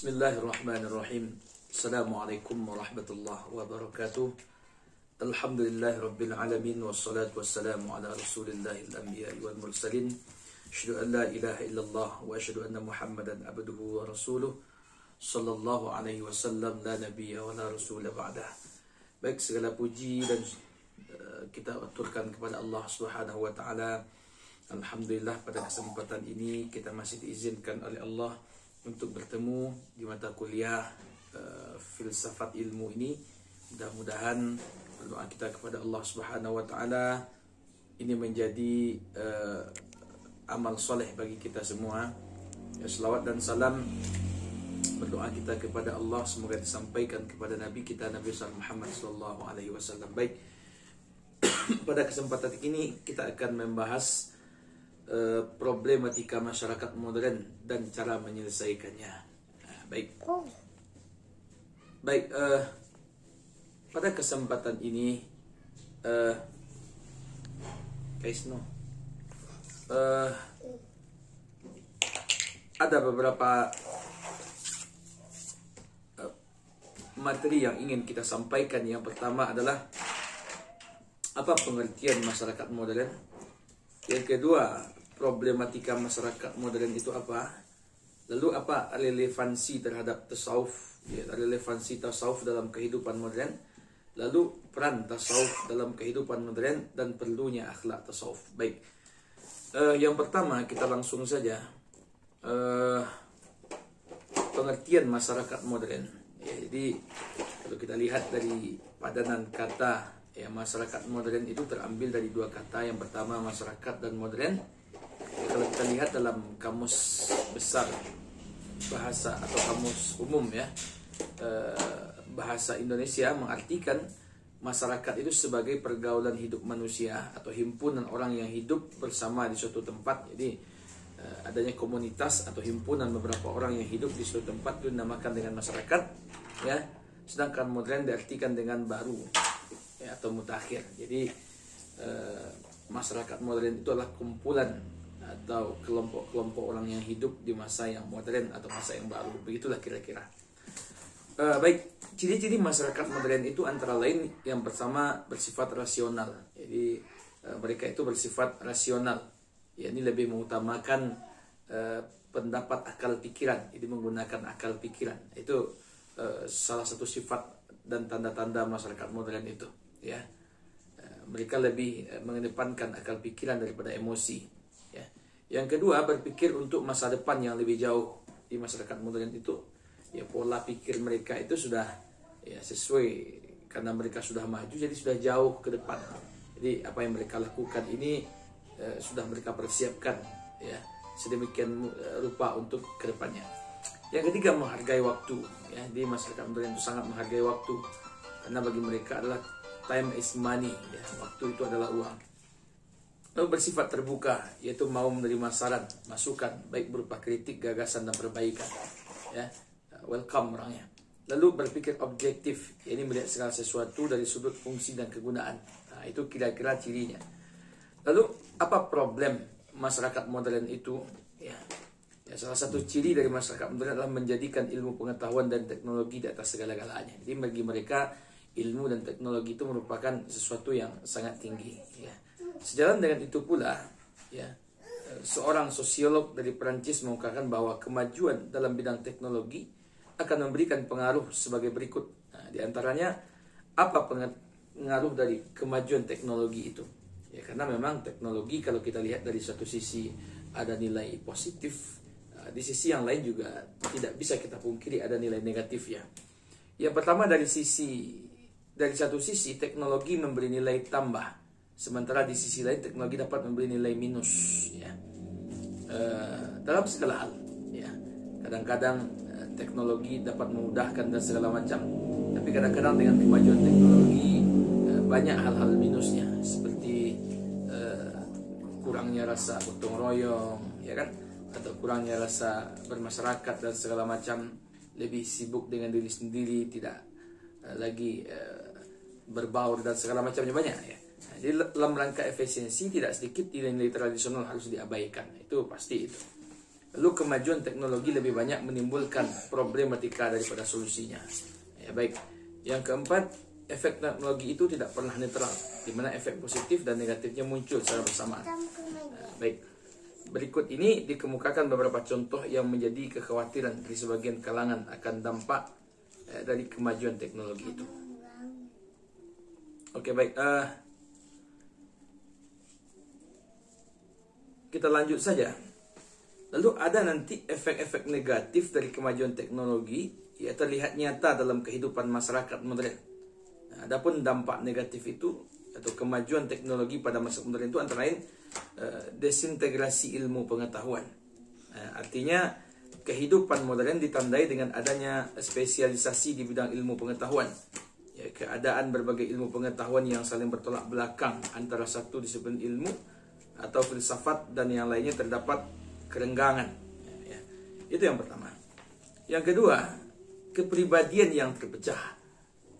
Bismillahirrahmanirrahim. Assalamualaikum warahmatullahi wabarakatuh. Alhamdulillahi rabbil alamin. Wassalatu wassalamu ala rasulillahil anbiya'i wal mursalin. Asyhadu an la ilaha illallah wa asyhadu anna muhammadan abduhu wa rasuluh. Sallallahu alaihi wasallam. La nabiyya wa la rasula ba'dah. Baik, segala puji dan kita aturkan kepada Allah Subhanahu wa taala. Alhamdulillah, pada kesempatan ini kita masih diizinkan oleh Allah untuk bertemu di mata kuliah filsafat ilmu ini. Mudah-mudahan berdoa kita kepada Allah Subhanahu wa taala ini menjadi amal soleh bagi kita semua. Selawat dan salam berdoa kita kepada Allah semoga disampaikan kepada Nabi kita Nabi Muhammad sallallahu alaihi wasallam. Baik, pada kesempatan ini kita akan membahas problematika masyarakat modern dan cara menyelesaikannya. Baik, pada kesempatan ini ada beberapa materi yang ingin kita sampaikan. Yang pertama adalah apa pengertian masyarakat modern. Yang kedua, problematika masyarakat modern itu apa? Lalu apa relevansi terhadap tasawuf, relevansi tasawuf dalam kehidupan modern? Lalu peran tasawuf dalam kehidupan modern dan perlunya akhlak tasawuf. Baik, yang pertama kita langsung saja pengertian masyarakat modern. Jadi kalau kita lihat dari padanan kata, masyarakat modern itu terambil dari dua kata. Yang pertama masyarakat dan modern. Kalau kita lihat dalam kamus besar bahasa atau kamus umum bahasa Indonesia mengartikan masyarakat itu sebagai pergaulan hidup manusia atau himpunan orang yang hidup bersama di suatu tempat. Jadi adanya komunitas atau himpunan beberapa orang yang hidup di suatu tempat itu dinamakan dengan masyarakat, sedangkan modern diartikan dengan baru atau mutakhir. Jadi masyarakat modern itu adalah kumpulan atau kelompok-kelompok orang yang hidup di masa yang modern atau masa yang baru. Begitulah kira-kira. Baik, ciri-ciri masyarakat modern itu antara lain yang pertama bersifat rasional. Jadi mereka itu bersifat rasional. Ini lebih mengutamakan pendapat akal pikiran. Jadi menggunakan akal pikiran. Itu salah satu sifat dan tanda-tanda masyarakat modern itu. Mereka lebih mengedepankan akal pikiran daripada emosi. Yang kedua, berpikir untuk masa depan yang lebih jauh. Di masyarakat modern itu pola pikir mereka itu sudah sesuai, karena mereka sudah maju, jadi sudah jauh ke depan. Jadi apa yang mereka lakukan ini sudah mereka persiapkan sedemikian rupa untuk ke depannya. Yang ketiga, menghargai waktu. Di masyarakat modern itu sangat menghargai waktu, karena bagi mereka adalah time is money. Waktu itu adalah uang. Lalu bersifat terbuka, yaitu mau menerima saran, masukan, baik berupa kritik, gagasan, dan perbaikan. Welcome orangnya. Lalu berpikir objektif, ini melihat segala sesuatu dari sudut fungsi dan kegunaan. Itu kira-kira cirinya. Lalu apa problem masyarakat modern itu? Salah satu ciri dari masyarakat modern adalah menjadikan ilmu pengetahuan dan teknologi di atas segala-galanya. Jadi bagi mereka ilmu dan teknologi itu merupakan sesuatu yang sangat tinggi. Sejalan dengan itu pula, seorang sosiolog dari Perancis mengungkapkan bahwa kemajuan dalam bidang teknologi akan memberikan pengaruh sebagai berikut. Di antaranya apa pengaruh dari kemajuan teknologi itu? Karena memang teknologi kalau kita lihat dari satu sisi ada nilai positif, di sisi yang lain juga tidak bisa kita pungkiri ada nilai negatif. Yang pertama, dari satu sisi teknologi memberi nilai tambah, sementara di sisi lain teknologi dapat memberi nilai minus. Dalam segala hal, kadang-kadang teknologi dapat memudahkan dan segala macam, tapi kadang-kadang dengan kemajuan teknologi banyak hal-hal minusnya, seperti kurangnya rasa gotong royong, atau kurangnya rasa bermasyarakat dan segala macam, lebih sibuk dengan diri sendiri, tidak lagi berbaur dan segala macamnya banyak. Jadi dalam rangka efisiensi tidak sedikit nilai-nilai tradisional harus diabaikan, itu pasti itu. Lalu kemajuan teknologi lebih banyak menimbulkan problematika daripada solusinya. Ya, baik. Yang keempat, efek teknologi itu tidak pernah netral, di mana efek positif dan negatifnya muncul secara bersamaan. Baik. Berikut ini dikemukakan beberapa contoh yang menjadi kekhawatiran di sebagian kalangan akan dampak dari kemajuan teknologi itu. Oke, baik. Kita lanjut saja. Lalu ada nanti efek-efek negatif dari kemajuan teknologi yang terlihat nyata dalam kehidupan masyarakat modern. Nah, adapun dampak negatif itu atau kemajuan teknologi pada masa modern itu antara lain desintegrasi ilmu pengetahuan. Artinya kehidupan modern ditandai dengan adanya spesialisasi di bidang ilmu pengetahuan. Ya, keadaan berbagai ilmu pengetahuan yang saling bertolak belakang antara satu disiplin ilmu atau filsafat dan yang lainnya terdapat kerenggangan. Ya, itu yang pertama. Yang kedua, kepribadian yang terpecah.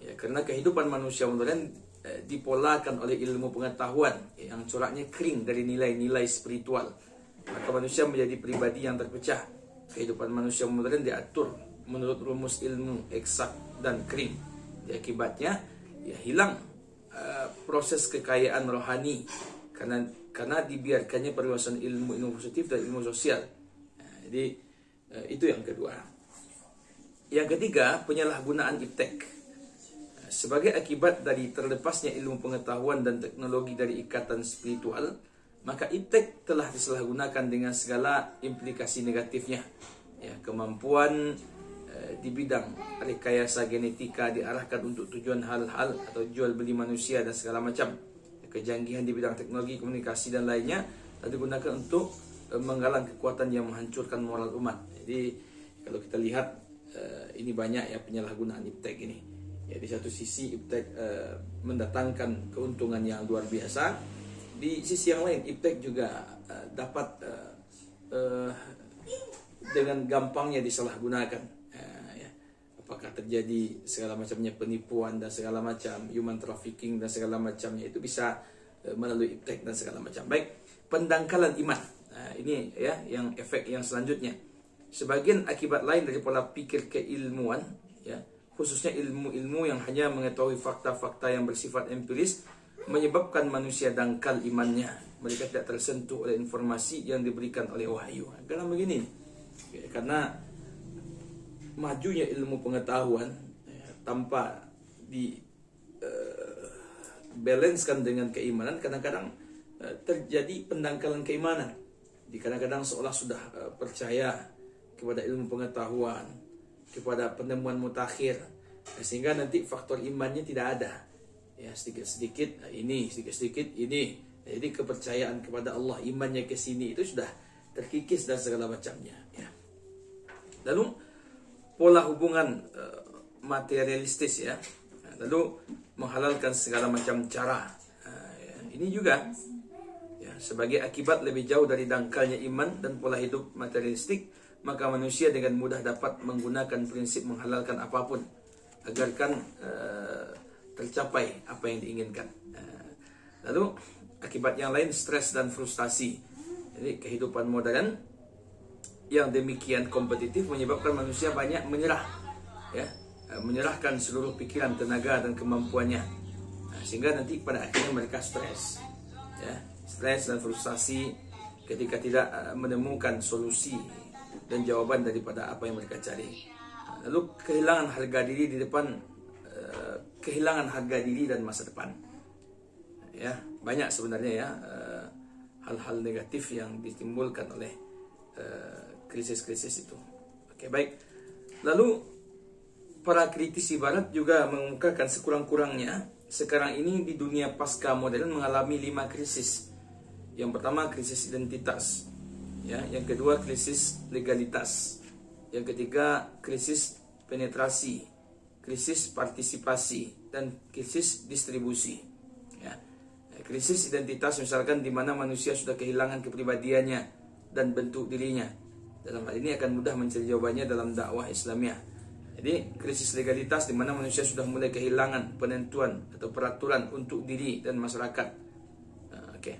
Ya, karena kehidupan manusia modern dipolakan oleh ilmu pengetahuan yang coraknya kering dari nilai-nilai spiritual. Maka manusia menjadi pribadi yang terpecah. Kehidupan manusia modern diatur menurut rumus ilmu eksak dan kering. Akibatnya ya hilang proses kekayaan rohani karena dibiarkannya perluasan ilmu positif dan ilmu sosial. Jadi itu yang kedua. Yang ketiga, penyalahgunaan iptek. Sebagai akibat dari terlepasnya ilmu pengetahuan dan teknologi dari ikatan spiritual, maka iptek telah disalahgunakan dengan segala implikasi negatifnya. Ya, kemampuan di bidang rekayasa genetika diarahkan untuk tujuan hal-hal atau jual beli manusia dan segala macam. Kejanggihan di bidang teknologi, komunikasi dan lainnya digunakan untuk menggalang kekuatan yang menghancurkan moral umat. Jadi kalau kita lihat ini banyak ya penyalahgunaan iptek ini. Ya, di satu sisi iptek mendatangkan keuntungan yang luar biasa, di sisi yang lain iptek juga dapat dengan gampangnya disalahgunakan. Apakah terjadi segala macamnya penipuan dan segala macam human trafficking dan segala macamnya itu bisa melalui iptek dan segala macam. Baik, pendangkalan iman. Ini ya yang efek yang selanjutnya. Sebagian akibat lain dari pola pikir keilmuan, ya, khususnya ilmu-ilmu yang hanya mengetahui fakta-fakta yang bersifat empiris, menyebabkan manusia dangkal imannya. Mereka tidak tersentuh oleh informasi yang diberikan oleh wahyu. Karena begini, ya, karena majunya ilmu pengetahuan tanpa di balancekan dengan keimanan, kadang-kadang terjadi pendangkalan keimanan. Kadang-kadang seolah sudah percaya kepada ilmu pengetahuan, kepada penemuan mutakhir, sehingga nanti faktor imannya tidak ada. Ya, sedikit-sedikit ini, sedikit-sedikit ini. Jadi kepercayaan kepada Allah, imannya ke sini itu sudah terkikis dan segala macamnya. Ya. Lalu pola hubungan materialistis, ya, lalu menghalalkan segala macam cara. Ini juga ya, sebagai akibat lebih jauh dari dangkalnya iman dan pola hidup materialistik, maka manusia dengan mudah dapat menggunakan prinsip menghalalkan apapun agarkan tercapai apa yang diinginkan. Lalu akibat yang lain, stres dan frustasi. Jadi kehidupan modern yang demikian kompetitif menyebabkan manusia banyak menyerah, ya, menyerahkan seluruh pikiran, tenaga dan kemampuannya, sehingga nanti pada akhirnya mereka stres, ya, stres dan frustasi ketika tidak menemukan solusi dan jawaban daripada apa yang mereka cari. Lalu kehilangan harga diri di depan, kehilangan harga diri dan masa depan. Ya, banyak sebenarnya ya hal-hal negatif yang ditimbulkan oleh krisis-krisis itu. Oke, baik. Lalu para kritisi barat juga mengemukakan sekurang-kurangnya sekarang ini di dunia pasca modern mengalami 5 krisis. Yang pertama krisis identitas, ya, yang kedua krisis legalitas, yang ketiga krisis penetrasi, krisis partisipasi, dan krisis distribusi. Ya. Krisis identitas misalkan di mana manusia sudah kehilangan kepribadiannya dan bentuk dirinya. Dalam hal ini akan mudah mencari jawabannya dalam dakwah Islamiyah. Jadi krisis legalitas di mana manusia sudah mulai kehilangan penentuan atau peraturan untuk diri dan masyarakat. Oke.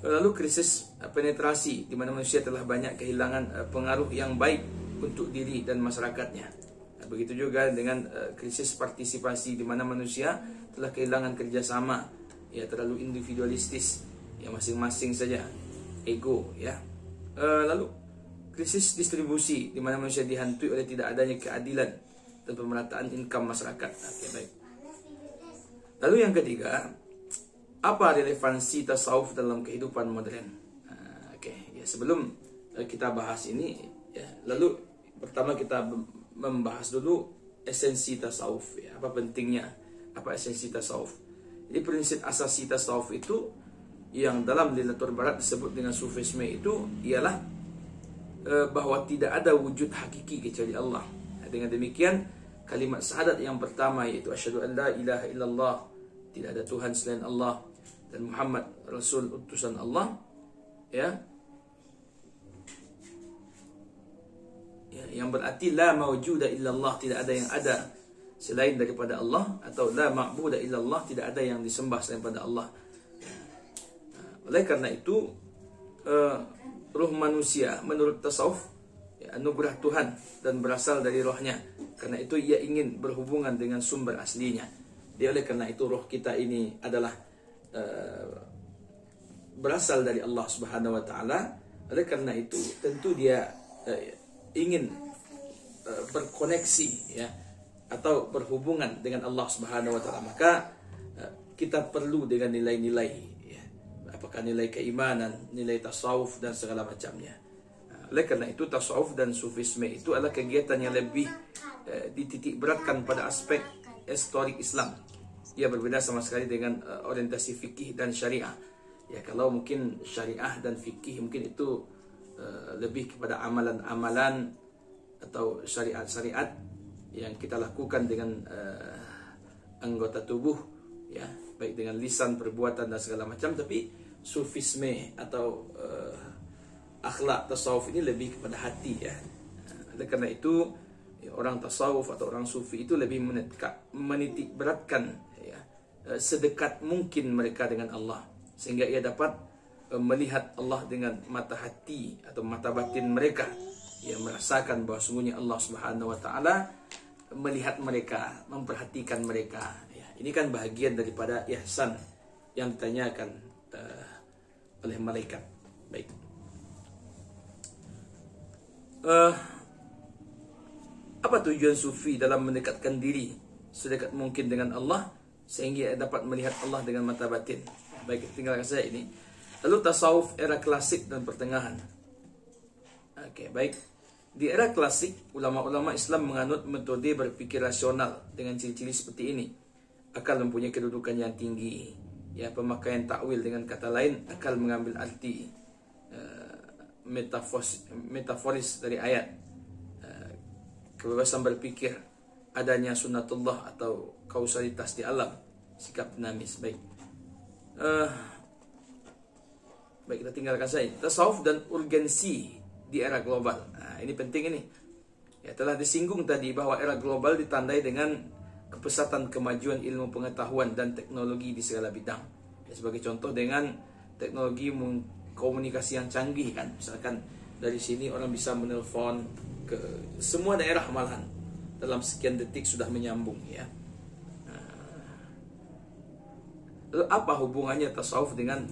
Lalu krisis penetrasi, di mana manusia telah banyak kehilangan pengaruh yang baik untuk diri dan masyarakatnya. Begitu juga dengan krisis partisipasi, di mana manusia telah kehilangan kerjasama, ya terlalu individualistis, ya masing-masing saja, ego, ya. Lalu krisis distribusi, di mana manusia dihantui oleh tidak adanya keadilan dan pemerataan income masyarakat. Oke, baik. Lalu yang ketiga, apa relevansi tasawuf dalam kehidupan modern? Oke, ya sebelum kita bahas ini, ya, lalu pertama kita membahas dulu esensi tasawuf, ya, apa pentingnya, apa esensi tasawuf. Jadi prinsip asasi tasawuf itu yang dalam literatur barat disebut dengan sufisme itu ialah bahwa tidak ada wujud hakiki kecuali Allah. Dengan demikian kalimat syahadat yang pertama yaitu asyhadu an la ilaha illallah, tidak ada Tuhan selain Allah, dan Muhammad Rasul utusan Allah, ya, yang berarti la mawjuda illallah, tidak ada yang ada selain daripada Allah, atau la ma'buda illallah, tidak ada yang disembah selain daripada Allah. Oleh karena itu ruh manusia menurut tasawuf, ya, anugerah Tuhan dan berasal dari rohnya. Karena itu ia ingin berhubungan dengan sumber aslinya. Oleh karena itu roh kita ini adalah berasal dari Allah Subhanahu wa taala. Oleh karena itu tentu dia ingin berkoneksi, ya, atau berhubungan dengan Allah Subhanahu wa taala. Maka kita perlu dengan nilai-nilai, ya, apakah nilai keimanan, nilai tasawuf dan segala macamnya. Oleh karena itu tasawuf dan sufisme itu adalah kegiatan yang lebih dititik beratkan pada aspek historik Islam. Ia berbeda sama sekali dengan orientasi fikih dan syariah. Ya, kalau mungkin syariah dan fikih mungkin itu lebih kepada amalan-amalan atau syariat-syariat yang kita lakukan dengan anggota tubuh, ya, baik dengan lisan, perbuatan dan segala macam. Tapi sufisme atau akhlak tasawuf ini lebih kepada hati, ya. Oleh karena itu orang tasawuf atau orang sufi itu lebih menitik beratkan, ya, sedekat mungkin mereka dengan Allah, sehingga ia dapat melihat Allah dengan mata hati atau mata batin mereka, ia merasakan bahwa sungguhnya Allah Subhanahu wa taala melihat mereka, memperhatikan mereka, ya. Ini kan bahagian daripada ihsan yang ditanyakan oleh malaikat. Baik. Apa tujuan sufi dalam mendekatkan diri sedekat mungkin dengan Allah sehingga dapat melihat Allah dengan mata batin? Baik, tinggalkan saya ini. Lalu tasawuf era klasik dan pertengahan. Oke, baik. Di era klasik, ulama-ulama Islam menganut metode berpikir rasional dengan ciri-ciri seperti ini. Akal mempunyai kedudukan yang tinggi, ya, pemakaian takwil, dengan kata lain akal mengambil arti metaforis dari ayat, kebebasan berpikir, adanya sunnatullah atau kausalitas di alam, sikap dinamis. Baik, baik, kita tinggalkan saja tasawuf dan urgensi di era global. Nah, ini penting ini. Ya, telah disinggung tadi bahwa era global ditandai dengan kepesatan kemajuan ilmu pengetahuan dan teknologi di segala bidang. Ya, sebagai contoh dengan teknologi komunikasi yang canggih, kan. Misalkan dari sini orang bisa menelpon ke semua daerah malahan dalam sekian detik sudah menyambung, ya. Lalu apa hubungannya tasawuf dengan